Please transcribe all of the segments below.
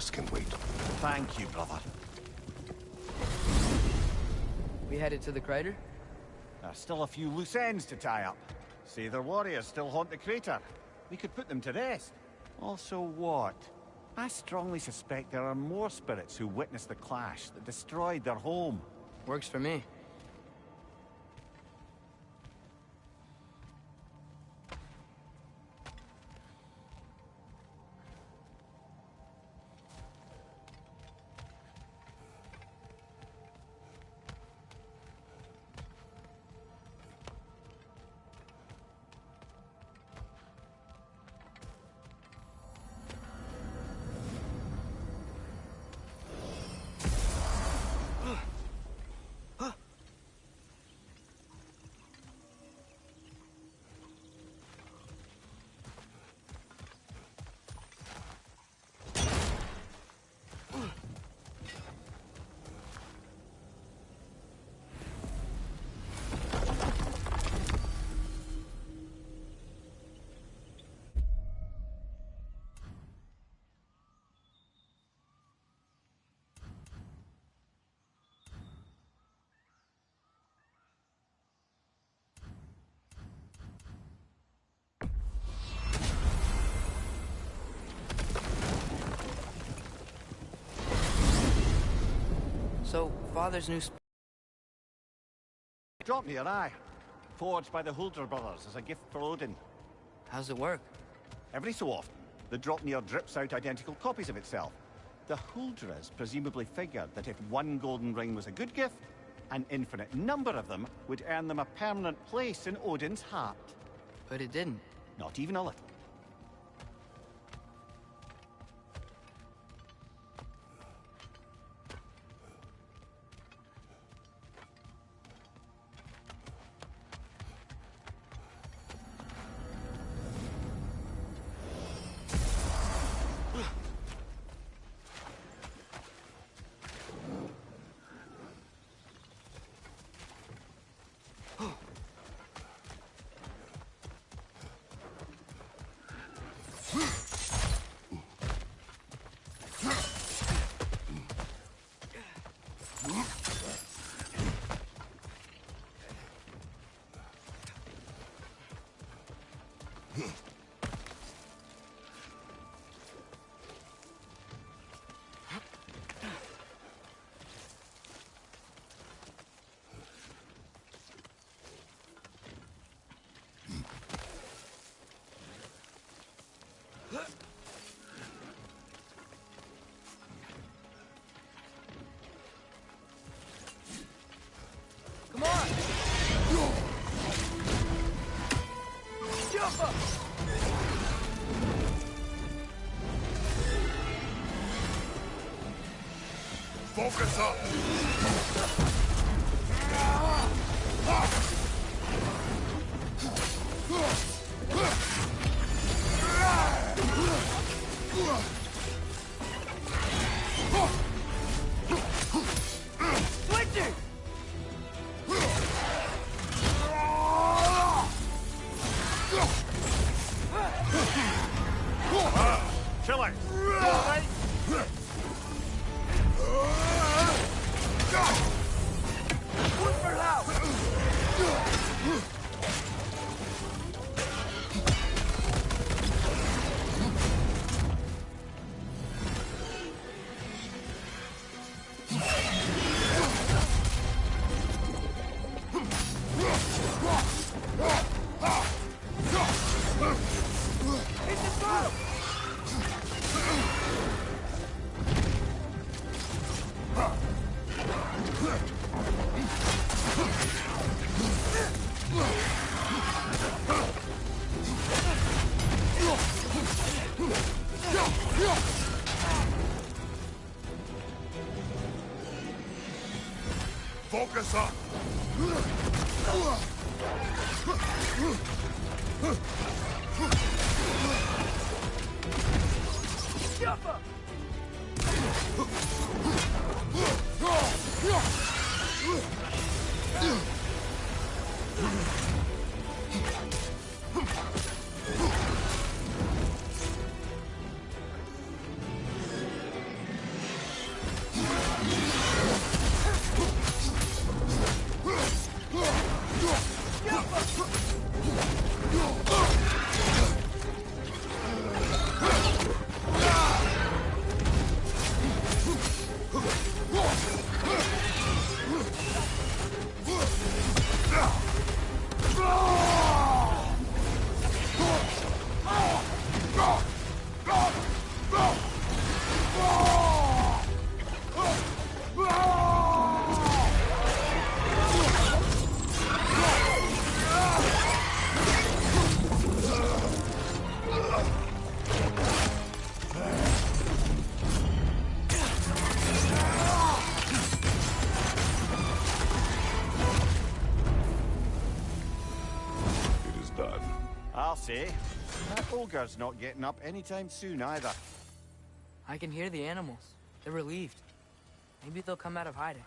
rest can wait. Thank you, brother. We headed to the crater? There's still a few loose ends to tie up. Say their warriors still haunt the crater. We could put them to rest. Also what? I strongly suspect there are more spirits who witnessed the clash that destroyed their home. Works for me. So, Father's new Drop near eye. Forged by the Huldra brothers as a gift for Odin. How's it work? Every so often, the Dropnir drips out identical copies of itself. The Huldras presumably figured that if one golden ring was a good gift, an infinite number of them would earn them a permanent place in Odin's heart. But it didn't. Not even a little. Come on! Jump up! Focus up! Switching! Chilling! Right. One for now! Hit the bottom! Focus up! Jump up! say. That ogre's not getting up anytime soon either. I can hear the animals. They're relieved. Maybe they'll come out of hiding.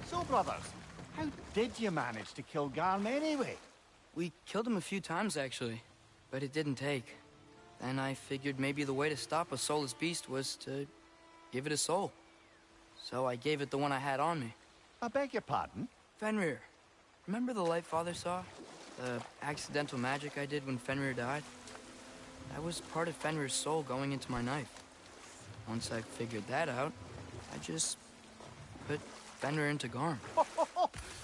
So, brothers, how did you manage to kill Garm anyway? We killed him a few times, actually, but it didn't take. Then I figured maybe the way to stop a soulless beast was to give it a soul. So I gave it the one I had on me. I beg your pardon? Fenrir. Remember the light Father saw? The accidental magic I did when Fenrir died? That was part of Fenrir's soul going into my knife. Once I figured that out, I just put Fenrir into Garm.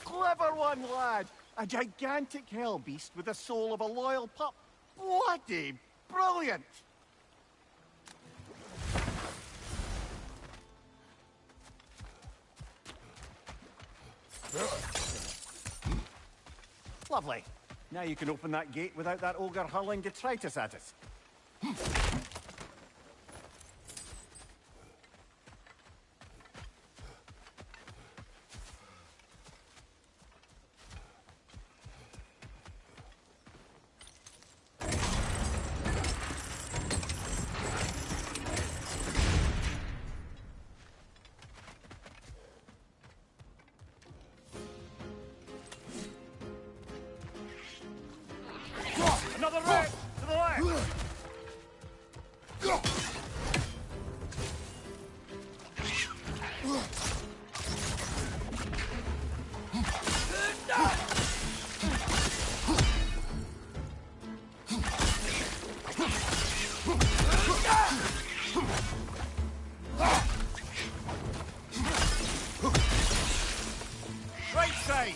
Clever one, lad! A gigantic hell beast with the soul of a loyal pup. Bloody brilliant! Lovely. Now you can open that gate without that ogre hurling detritus at us. Another red! To the left! Right side!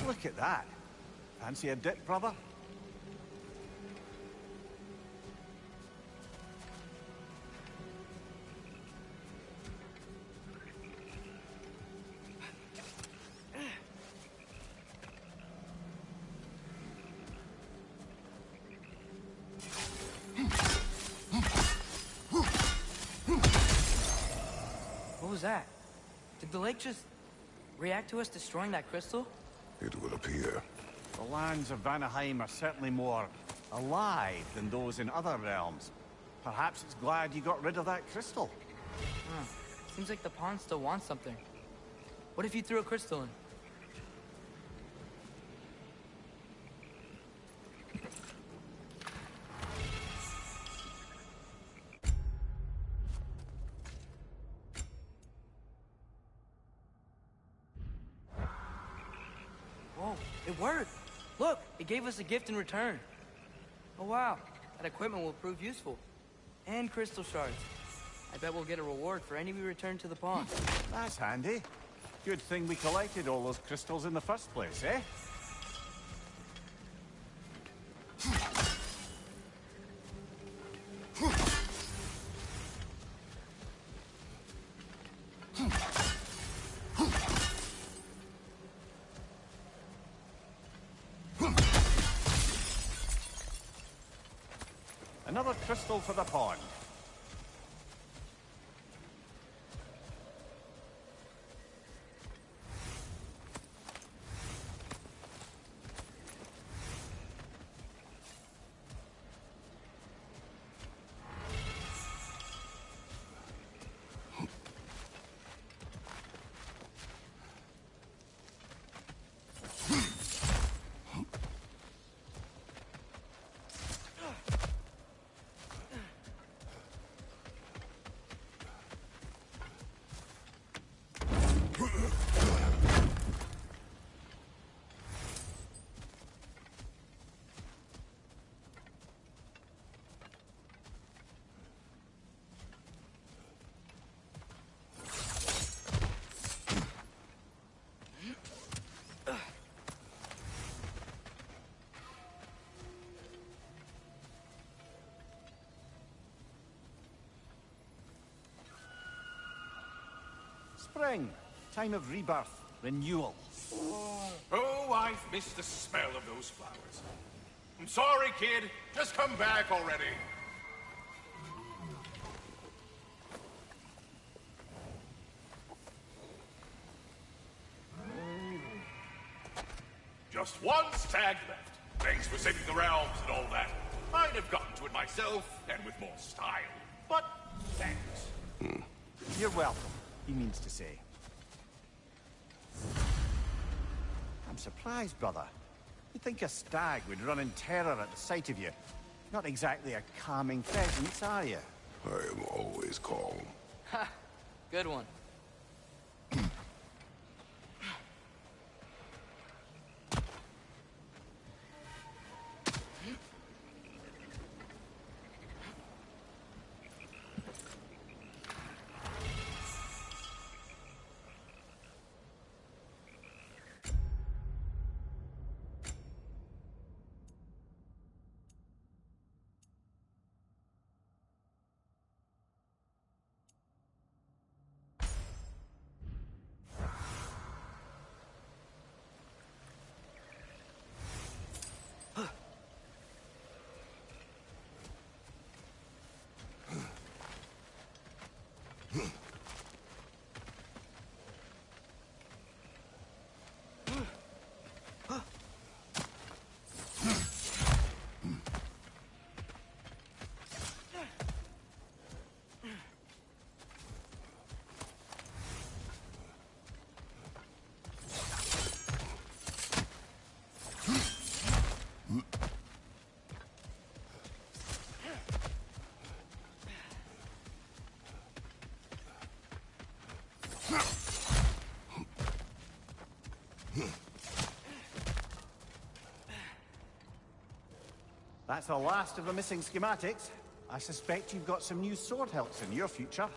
Look at that. Fancy a dip, brother? What was that? Did the lake just react to us destroying that crystal? It would appear. The lands of Vanaheim are certainly more alive than those in other realms. Perhaps it's glad you got rid of that crystal. Huh. Seems like the pond still wants something. What if you threw a crystal in? Whoa, it worked! Look, it gave us a gift in return. Oh wow, that equipment will prove useful. And crystal shards. I bet we'll get a reward for any we return to the pond. That's handy. Good thing we collected all those crystals in the first place, eh? Another crystal for the pond. Spring. Time of rebirth. Renewal. Oh, I've missed the smell of those flowers. I'm sorry, kid. Just come back already. Just one stag left. Thanks for saving the realms and all that. I'd have gotten to it myself, and with more style. But thanks. You're welcome, he means to say. I'm surprised, brother. You'd think a stag would run in terror at the sight of you. Not exactly a calming presence, are you? I am always calm. Ha! Good one. That's the last of the missing schematics. I suspect you've got some new sword hilts in your future.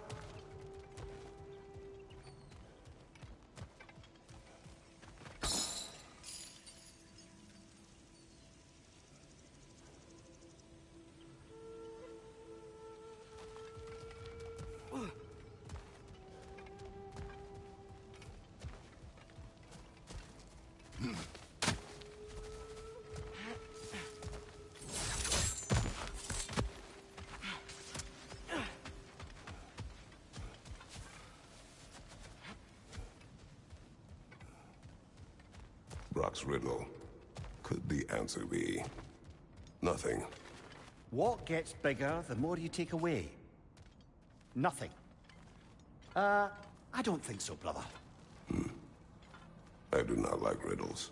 Brock's riddle. Could the answer be nothing? What gets bigger the more you take away? Nothing. I don't think so, brother. I do not like riddles.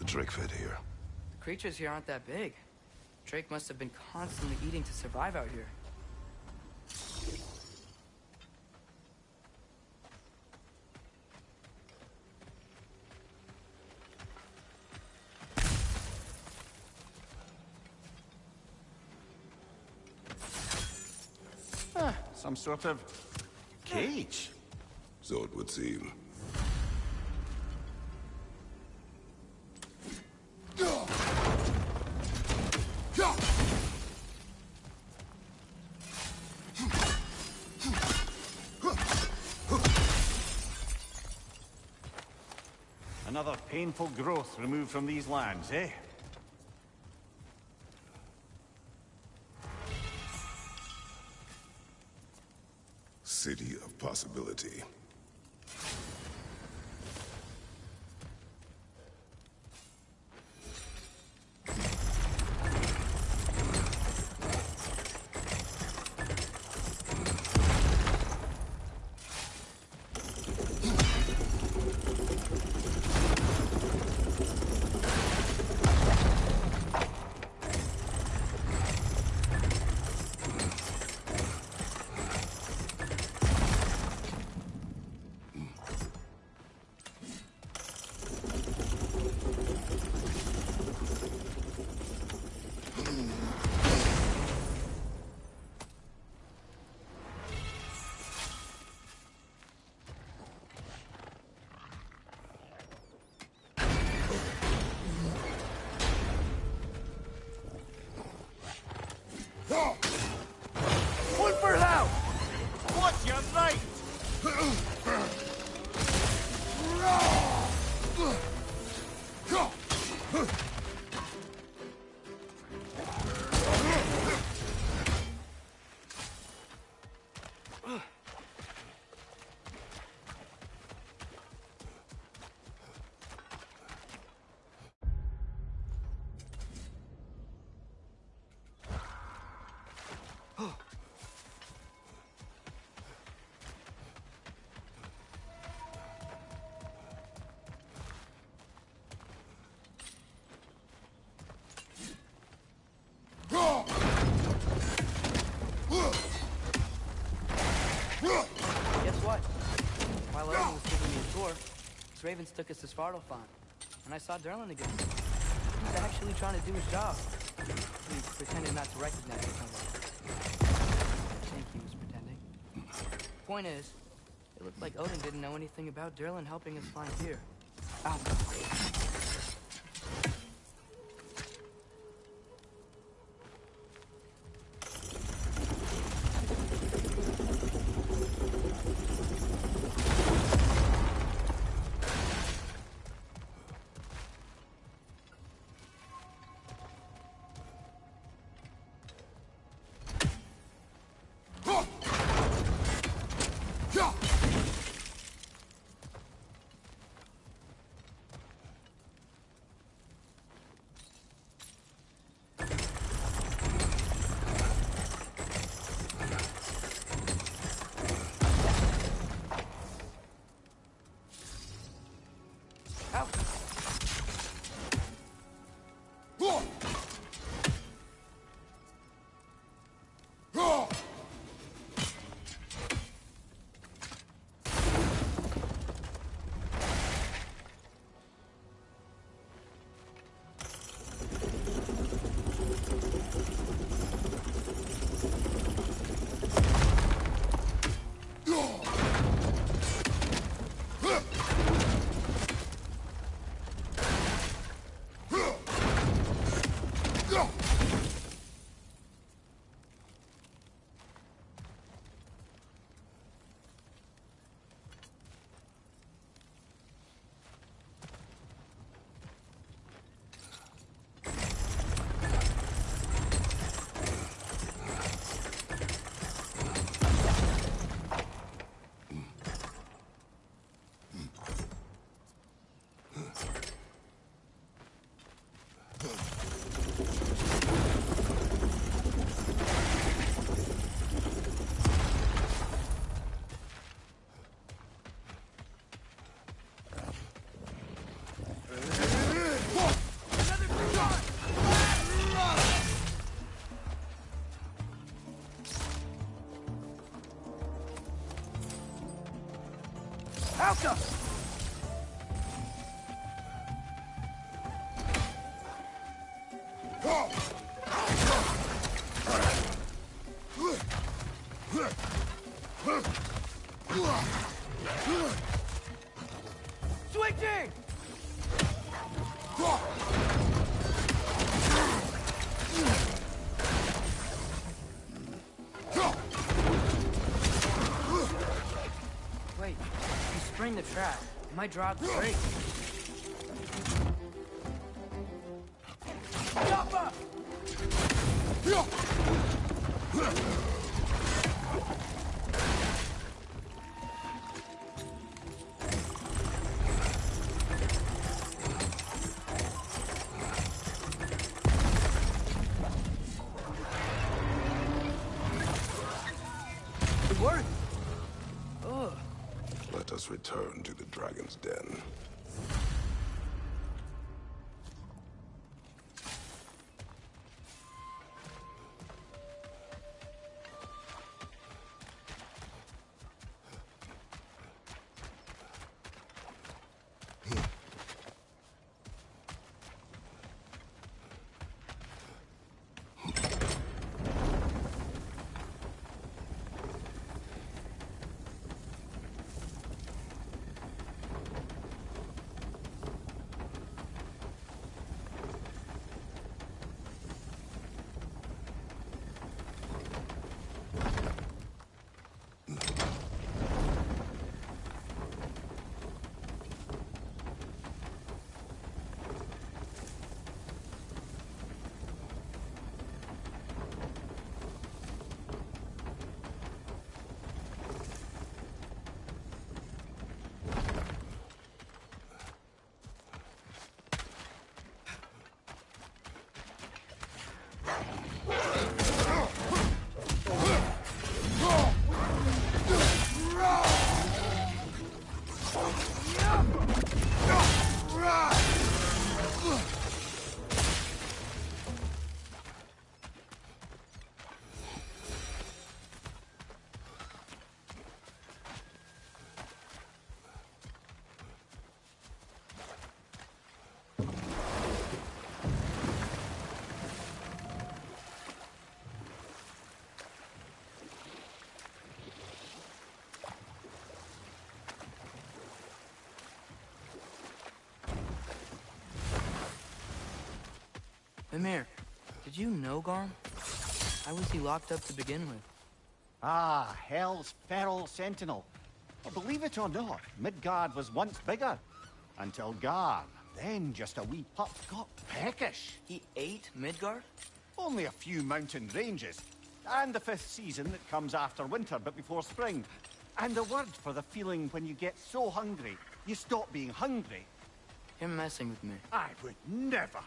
Drake fed here. The creatures here aren't that big. Drake must have been constantly eating to survive out here. Some sort of cage. So it would seem. Another painful growth removed from these lands, eh? City of possibility. One for Hal! What's your right? Guess what? While Owen was giving me a tour, his ravens took us to Svartalfheim, and I saw Derlin again. He was actually trying to do his job. He pretended not to recognize me somewhere. I think he was pretending. Point is, it looked like Odin didn't know anything about Derlin helping us find Tyr. Ow. Alka! Switching! Wait, you sprained the trap. It might drop straight. Jumper! It worked. Ugh. Let us return to the dragon's den. Mimir, did you know Garm? How was he locked up to begin with? Ah, Hell's feral sentinel. Well, believe it or not, Midgard was once bigger. Until Garm, then just a wee pup, got peckish. He ate Midgard? Only a few mountain ranges. And the 5th season that comes after winter but before spring. And the word for the feeling when you get so hungry, you stop being hungry. You're messing with me. I would never.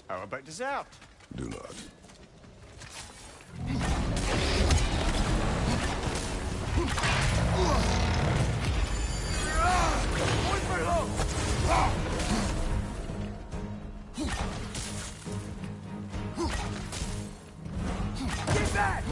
How about dessert? Do not. Get back!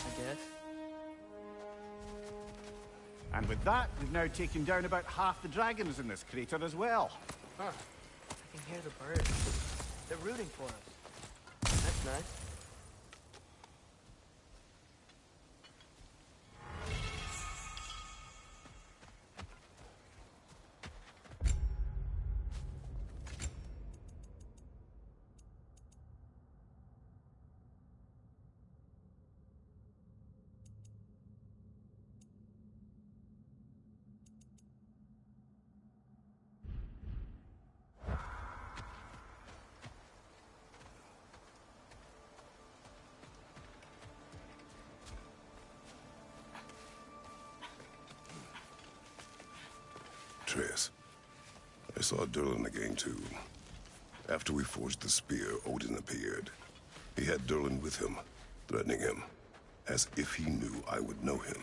I guess. And with that, we've now taken down about half the dragons in this crater as well. Huh. I can hear the birds. They're rooting for us. That's nice. Triss, I saw Durlin again too. After we forged the spear, Odin appeared. He had Durlin with him, threatening him, as if he knew I would know him.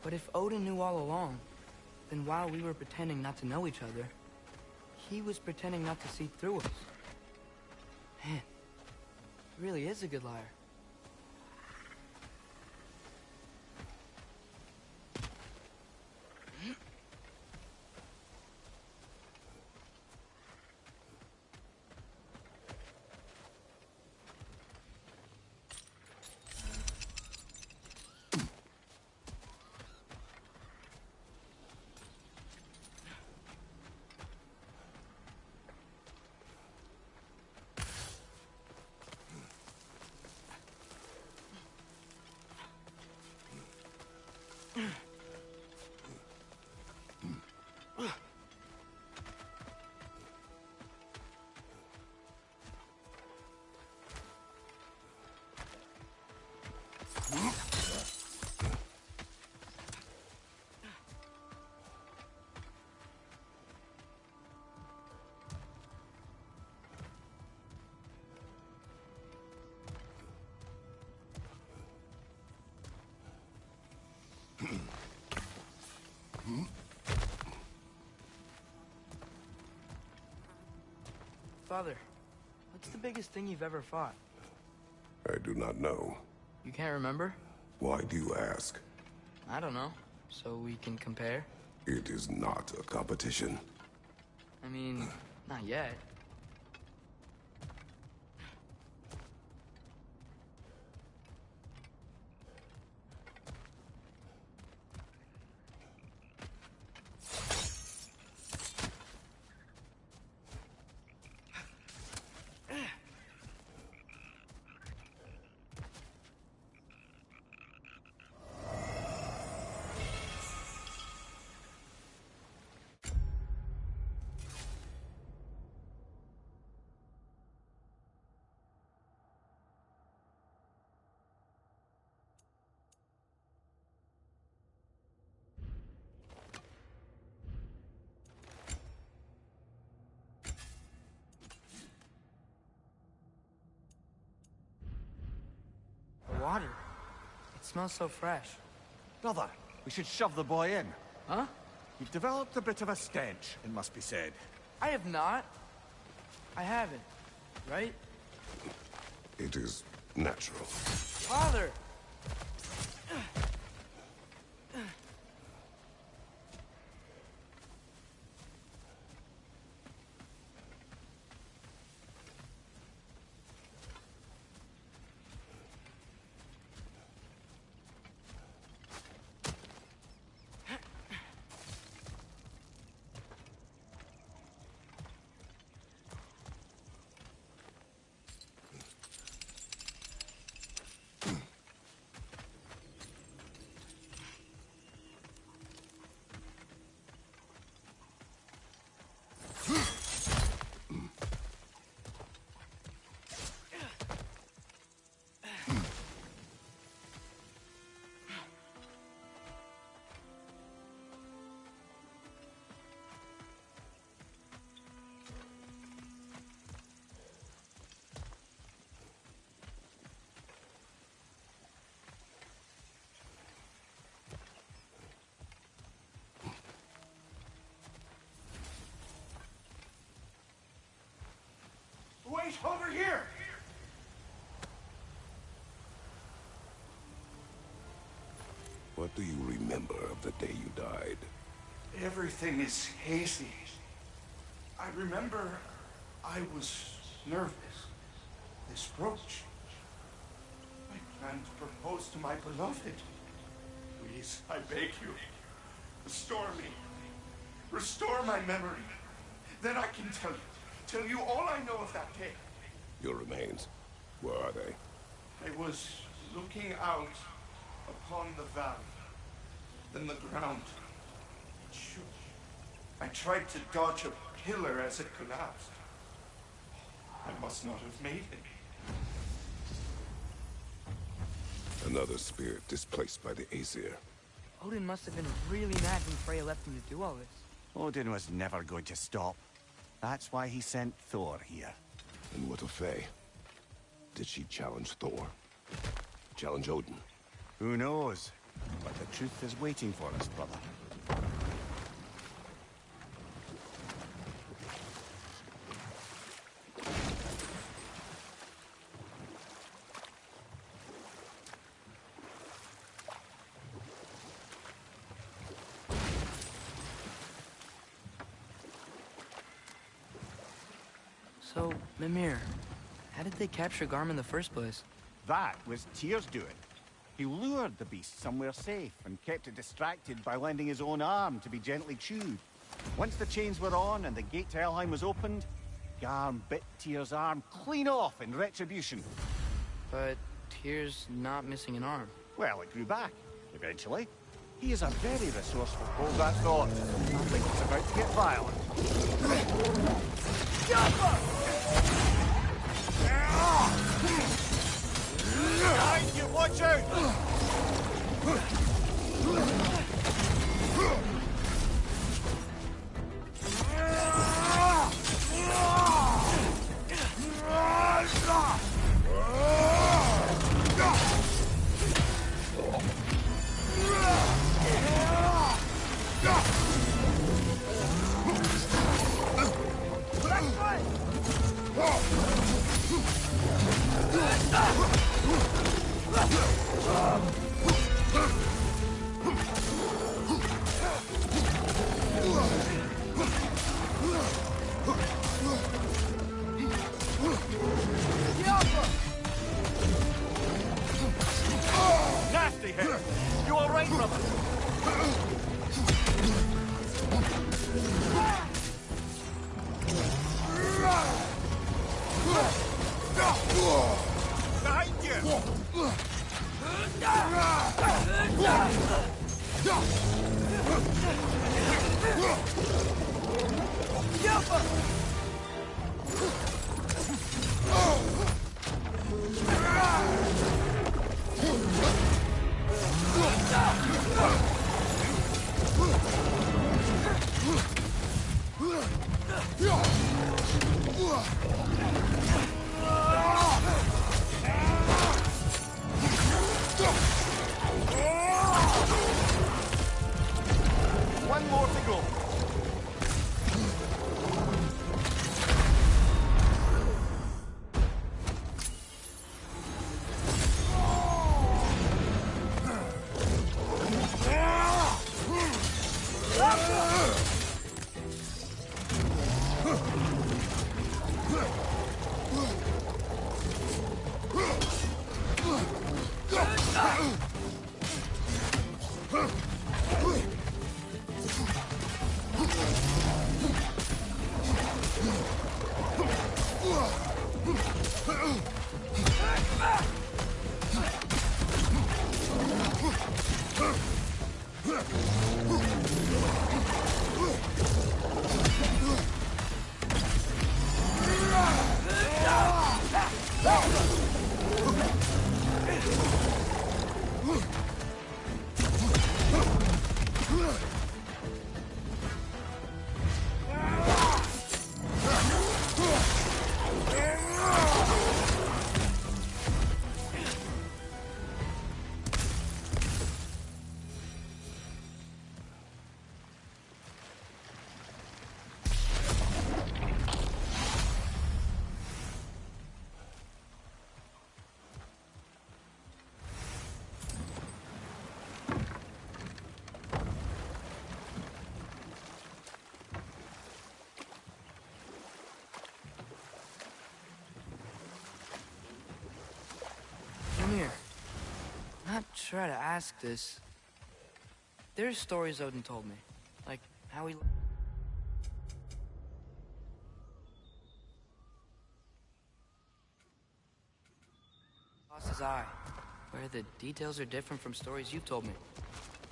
But if Odin knew all along, then while we were pretending not to know each other, he was pretending not to see through us. Man, he really is a good liar. Father, what's the biggest thing you've ever fought? I do not know. You can't remember? Why do you ask? I don't know. So we can compare? It is not a competition. I mean, not yet. The water. It smells so fresh. Brother, we should shove the boy in. Huh? You've developed a bit of a stench, it must be said. I have not. I haven't. Right? It is natural. Father! Wait, over here! What do you remember of the day you died? Everything is hazy. I remember I was nervous. This brooch. I planned to propose to my beloved. Please, I beg you, restore me. Restore my memory. Then I can tell you all I know of that day. Your remains, where are they? I was looking out upon the valley. Then the ground shook. I tried to dodge a pillar as it collapsed. I must not have made it. Another spirit displaced by the Aesir. Odin must have been really mad when Freya left him to do all this. Odin was never going to stop. That's why he sent Thor here. And what of Faye? Did she challenge Thor? Challenge Odin? Who knows? But the truth is waiting for us, brother. So, Mimir, how did they capture Garm in the first place? That was Tyr's doing. He lured the beast somewhere safe and kept it distracted by lending his own arm to be gently chewed. Once the chains were on and the gate to Helheim was opened, Garm bit Tyr's arm clean off in retribution. But Tyr's not missing an arm. Well, it grew back, eventually. He is a very resourceful hold that thought. I think it's about to get violent. Behind you, watch out! Nasty hit! You all right, brother? Behind you! One more to go. Not try to ask this. There's stories Odin told me. Like how he... lost his eye. Where the details are different from stories you've told me.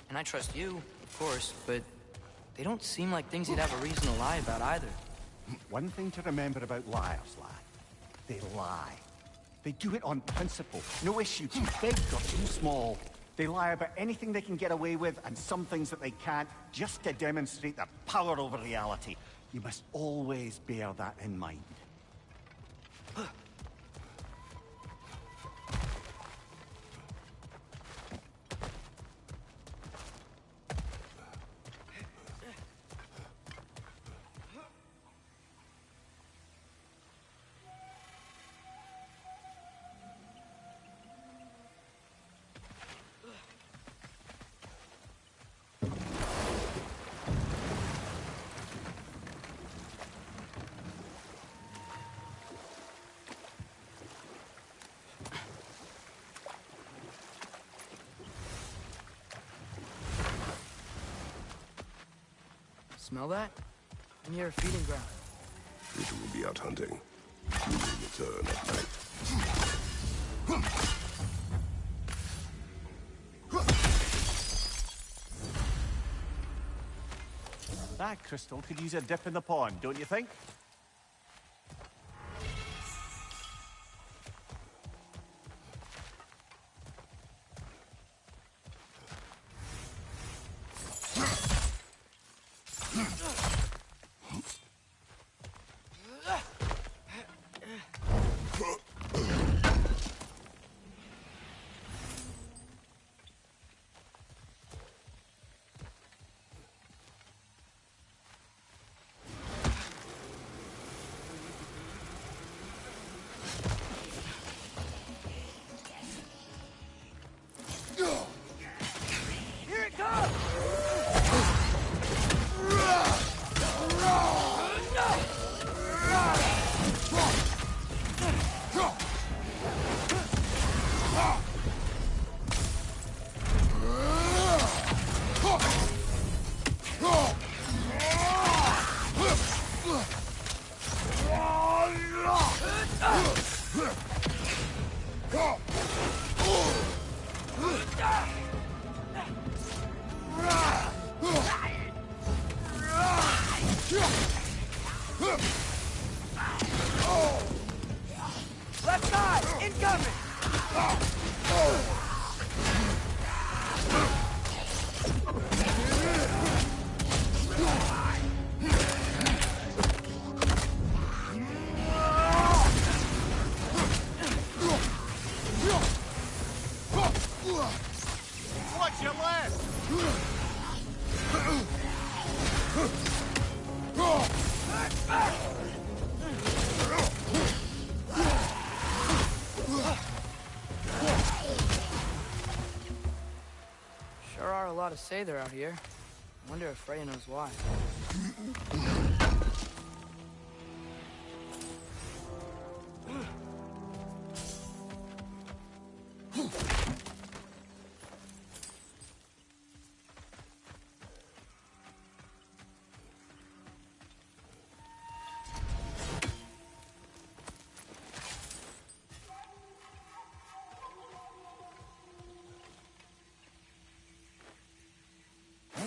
And I trust you, of course, but they don't seem like things you'd have a reason to lie about either. One thing to remember about liars, lad. They lie. They do it on principle. No issue too big or too small. They lie about anything they can get away with and some things that they can't, just to demonstrate their power over reality. You must always bear that in mind. Smell that? Near a feeding ground. Rita will be out hunting. We will return at night. That crystal could use a dip in the pond, don't you think? Here it comes! Left side! Incoming! What's your left? Sure are a lot of Sather out here. I wonder if Freya knows why.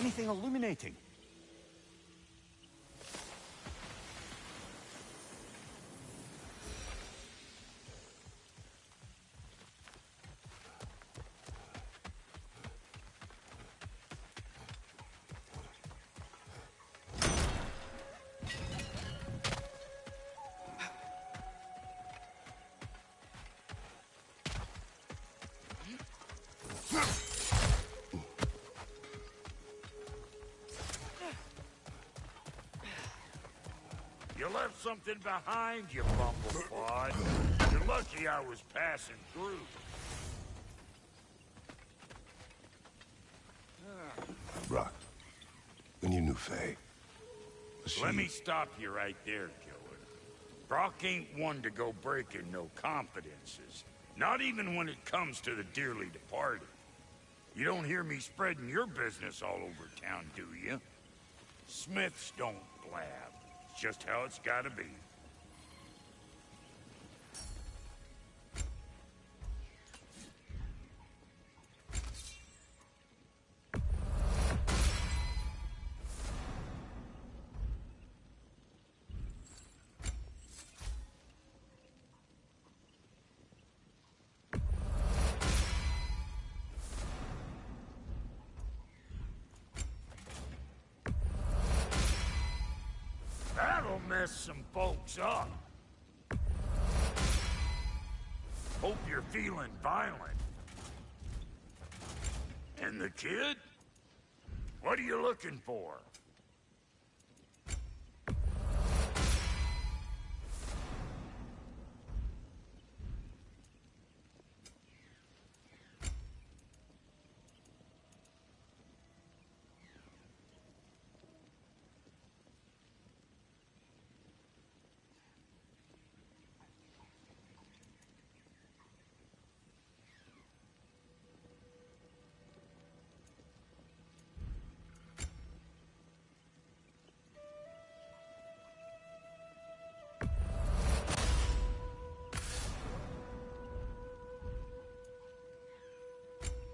Anything illuminating? You left something behind, you bumblepod. You're lucky I was passing through. Brock, when you knew Faye, was she... Let me stop you right there, killer. Brock ain't one to go breaking no confidences. Not even when it comes to the dearly departed. You don't hear me spreading your business all over town, do you? Smiths don't blab. It's just how it's gotta be. That'll mess some folks up. Hope you're feeling violent. And the kid? What are you looking for?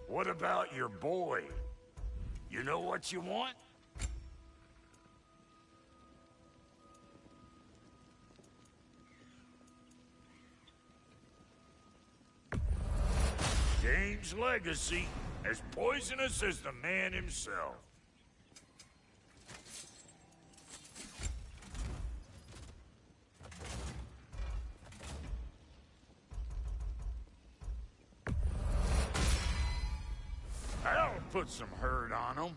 What about your boy? You know what you want? James' legacy, as poisonous as the man himself. That'll put some hurt on him.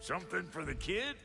Something for the kid?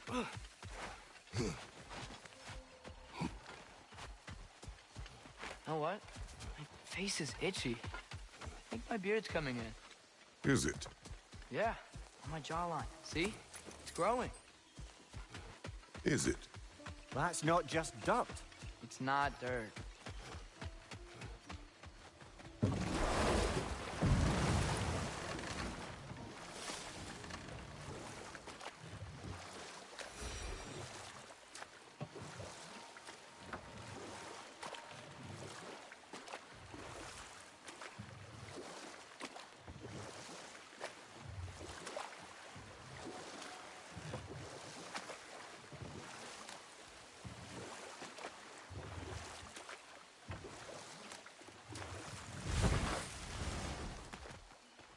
Know what? My face is itchy. I think my beard's coming in. Is it? Yeah, on my jawline. See? It's growing. Is it? That's not just dirt. It's not dirt.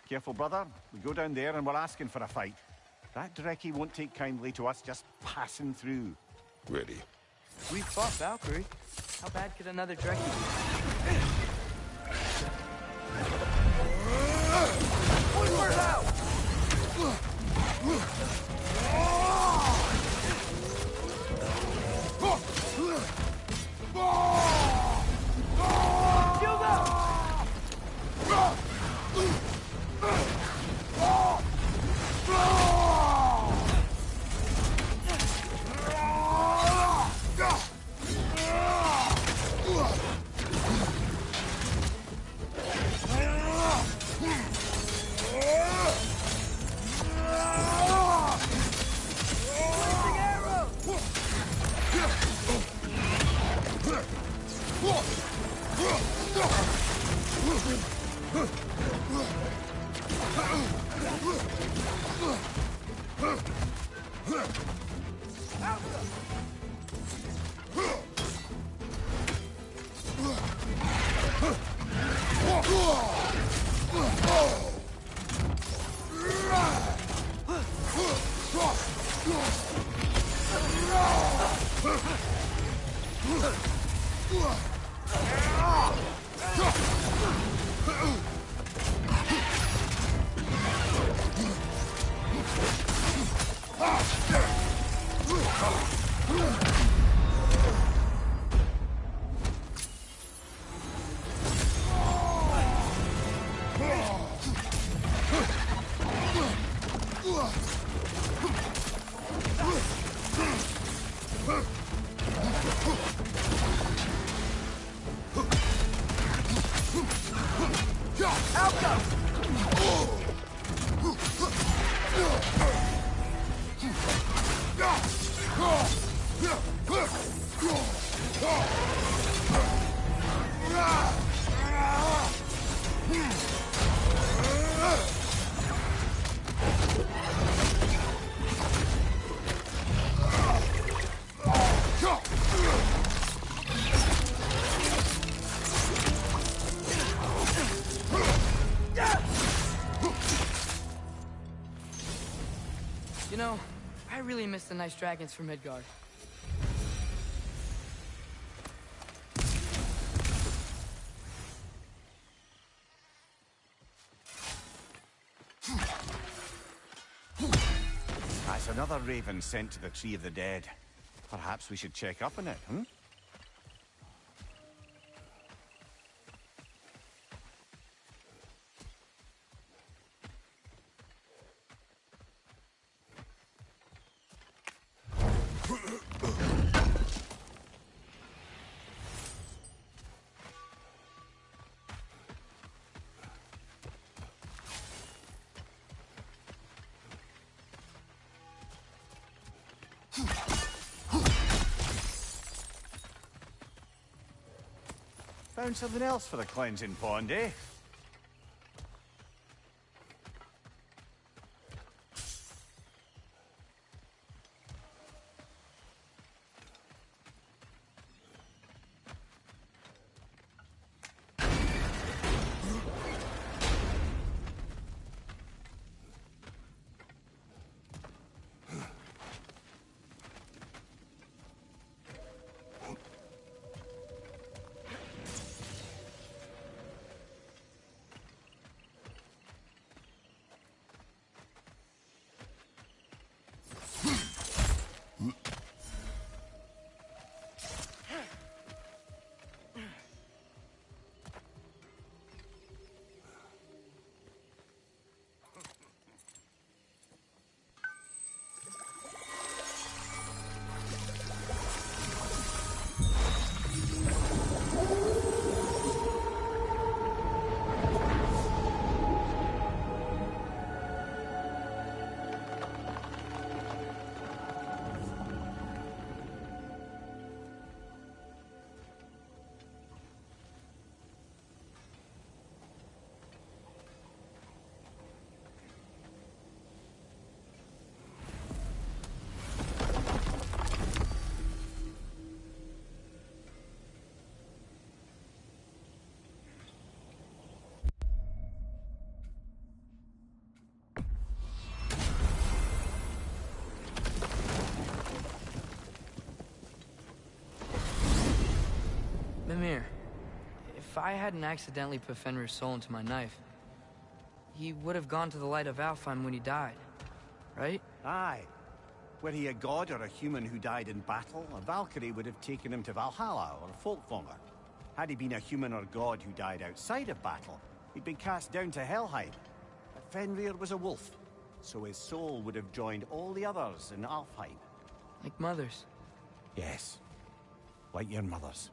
Careful, brother. We go down there and we're asking for a fight. That Drekkie won't take kindly to us just passing through. Ready. We fought Valkyrie. How bad could another Drekkie be? Woodward out! Shield up! You know, I really miss the nice dragons from Midgard. That's another raven sent to the Tree of the Dead. Perhaps we should check up on it, hmm? Found something else for the cleansing pond, eh? I hadn't accidentally put Fenrir's soul into my knife, he would have gone to the light of Alfheim when he died, right? Aye. Were he a god or a human who died in battle, a Valkyrie would have taken him to Valhalla or Folkvanger. Had he been a human or god who died outside of battle, he'd been cast down to Helheim. But Fenrir was a wolf, so his soul would have joined all the others in Alfheim. Like mothers. Yes. Like your mother's.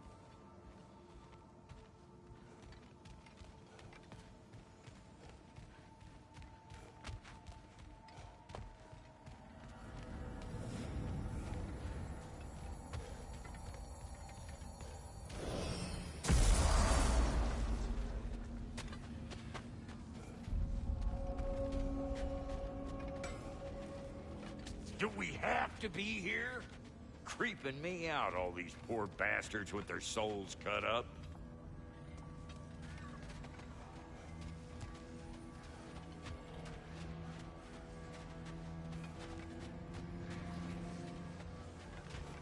Do we have to be here? Creeping me out, all these poor bastards with their souls cut up.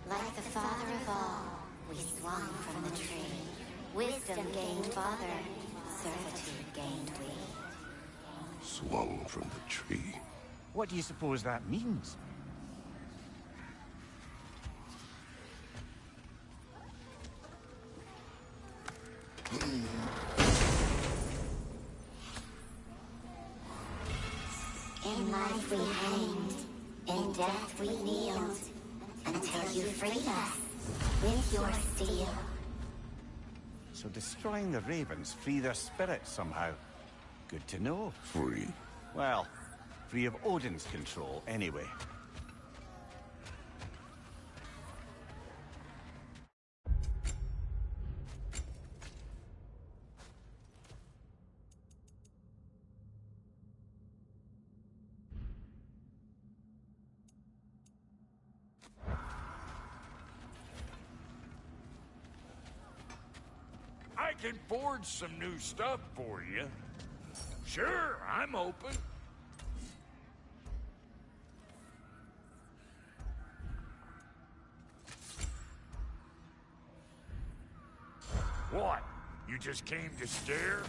Like the father of all, we swung from the tree. Wisdom gained father, servitude gained we. Swung from the tree. What do you suppose that means? In life we hanged, in death we kneeled, until you freed us with your steel. So destroying the ravens free their spirits somehow. Good to know. Free? Well, free of Odin's control, anyway. I can forge some new stuff for you. Sure, I'm open. What? You just came to stare?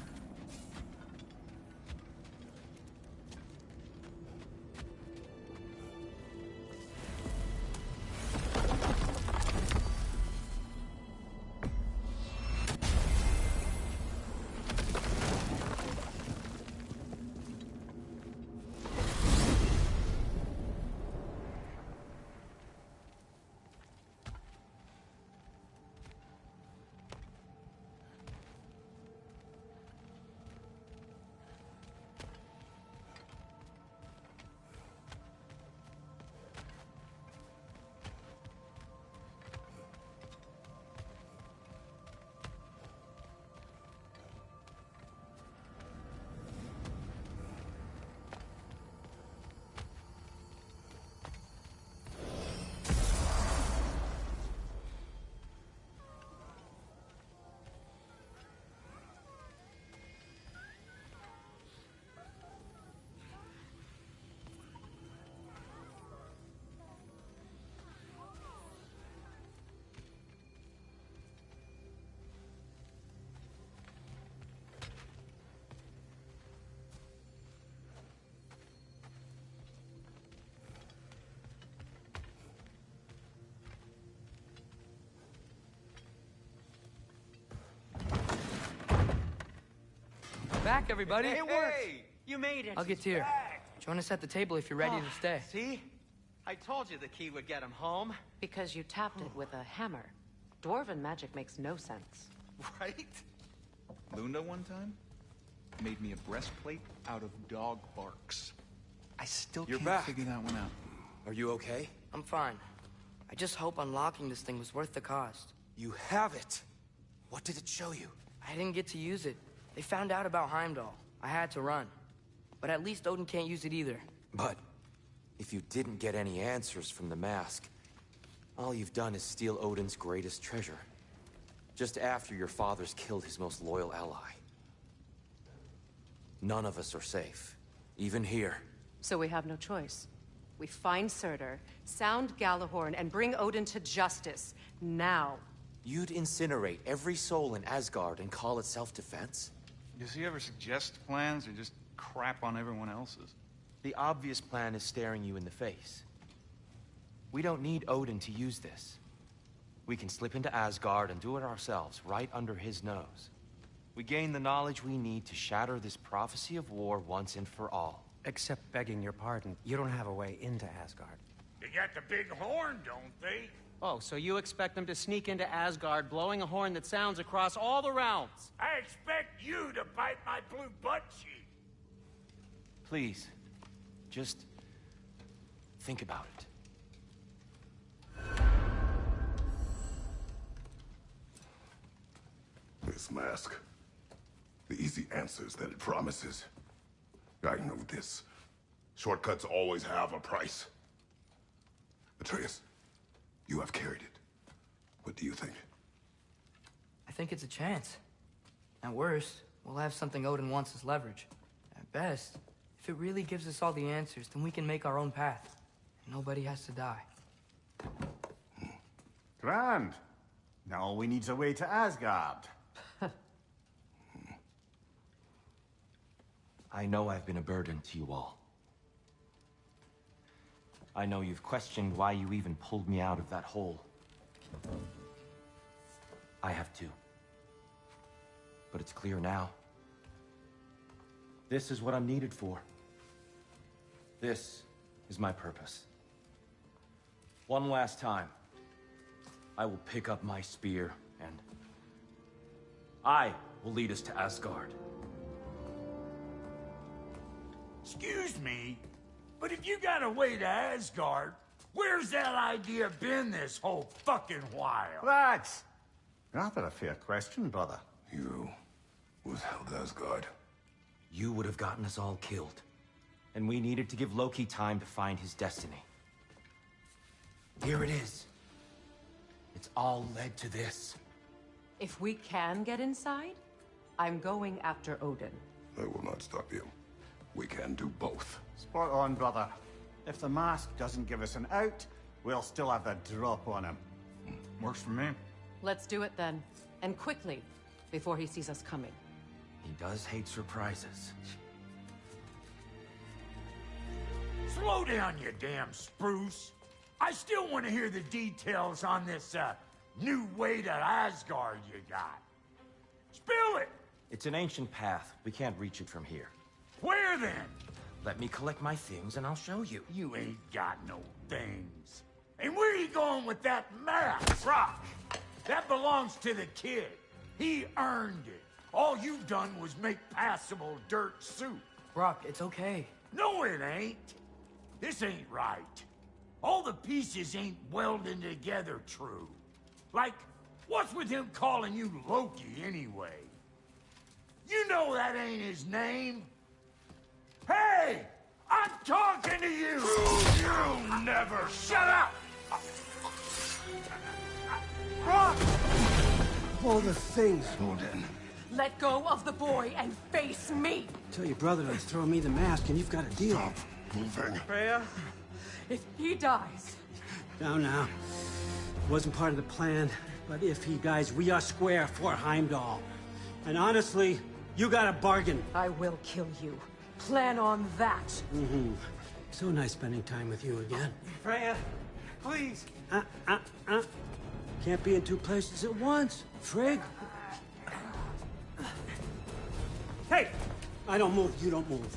Back, everybody! It worked! You made it! I'll get to you. Join us at the table if you're ready to stay. See? I told you the key would get him home. Because you tapped it with a hammer. Dwarven magic makes no sense. Right? Luna one time made me a breastplate out of dog barks. I still You're can't back. figure that one out. Are you okay? I'm fine. I just hope unlocking this thing was worth the cost. You have it. What did it show you? I didn't get to use it. They found out about Heimdall. I had to run. But at least Odin can't use it either. But if you didn't get any answers from the mask, all you've done is steal Odin's greatest treasure. Just after your father's killed his most loyal ally. None of us are safe. Even here. So we have no choice. We find Surtur, sound Gjallarhorn, and bring Odin to justice. Now. You'd incinerate every soul in Asgard and call it self-defense? Does he ever suggest plans or just crap on everyone else's? The obvious plan is staring you in the face. We don't need Odin to use this. We can slip into Asgard and do it ourselves, right under his nose. We gain the knowledge we need to shatter this prophecy of war once and for all. Except begging your pardon, you don't have a way into Asgard. They got the big horn, don't they? Oh, so you expect them to sneak into Asgard blowing a horn that sounds across all the realms? I expect you to bite my blue butt cheek. Please, just think about it. This mask. The easy answers that it promises. I know this. Shortcuts always have a price. Atreus, you have carried it. What do you think? I think it's a chance. At worst, we'll have something Odin wants as leverage. At best, if it really gives us all the answers, then we can make our own path. And nobody has to die. Grand. Now all we need's a way to Asgard. I know I've been a burden to you all. I know you've questioned why you even pulled me out of that hole. I have too. But it's clear now. This is what I'm needed for. This is my purpose. One last time, I will pick up my spear and I will lead us to Asgard. Excuse me, but if you got a way to Asgard, where's that idea been this whole fucking while? Lads! Rather a fair question, brother. You withheld Asgard. You would have gotten us all killed. And we needed to give Loki time to find his destiny. Here it is. It's all led to this. If we can get inside, I'm going after Odin. I will not stop you. We can do both. Spot on, brother. If the mask doesn't give us an out, we'll still have the drop on him. Works for me. Let's do it then. And quickly, before he sees us coming. He does hate surprises. Slow down, you damn spruce. I still want to hear the details on this, new way to Asgard you got. Spill it! It's an ancient path. We can't reach it from here. Where then? Let me collect my things and I'll show you. You ain't got no things. And where are you going with that map, Rock? That belongs to the kid. He earned it. All you've done was make passable dirt soup. Brock, it's okay. No, it ain't. This ain't right. All the pieces ain't welding together true. Like, what's with him calling you Loki anyway? You know that ain't his name. Hey! I'm talking to you! You never shut up! Rock! All the things. Odin. Let go of the boy and face me! Tell your brother to throw me the mask and you've got a deal. Stop moving. Freya? If he dies, Now. Wasn't part of the plan, but if he dies, we are square for Heimdall. And honestly, you got a bargain. I will kill you. Plan on that. Mm-hmm. So nice spending time with you again. Freya, please. Can't be in two places at once, Frigg. Hey! I don't move, you don't move.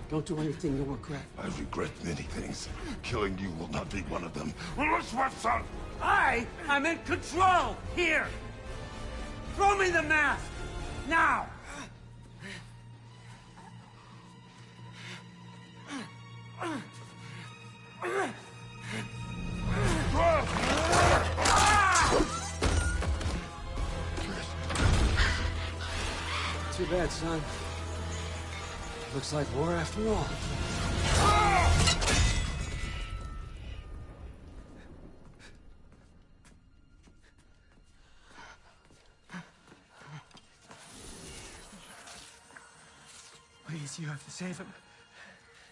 Don't do anything you'll regret. I regret many things. Killing you will not be one of them. Let's what's up? I'm in control! Here! Throw me the mask! Now! Too bad, son. Looks like war after all. Please, you have to save him.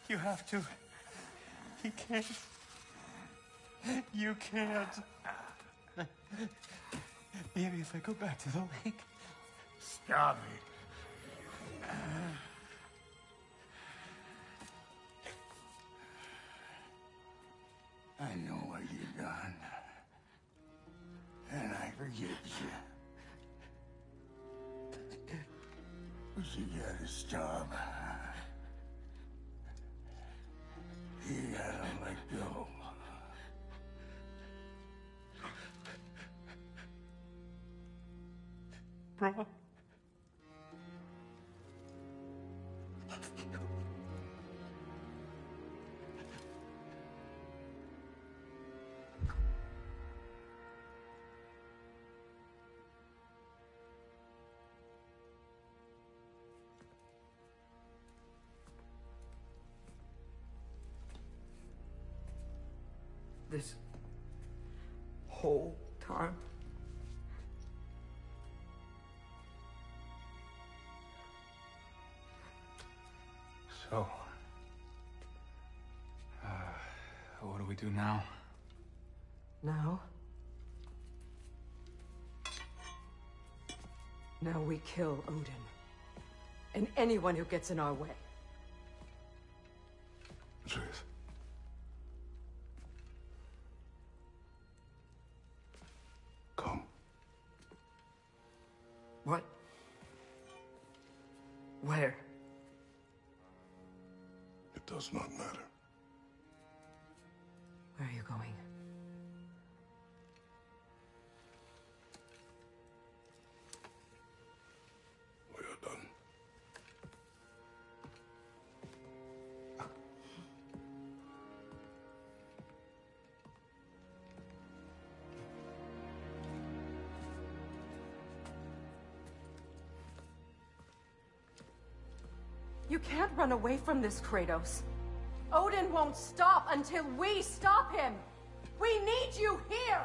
You have to. He can't. You can't. Maybe if I go back to the lake. Stop it. I know what you've done. And I forgive you. But you gotta stop. You gotta let go. Bro. This whole time? So, what do we do now? Now? Now we kill Odin. And anyone who gets in our way. Truth. Come. What? Where? It does not matter. Where are you going? We are done. You can't run away from this, Kratos. Odin won't stop until we stop him! We need you here!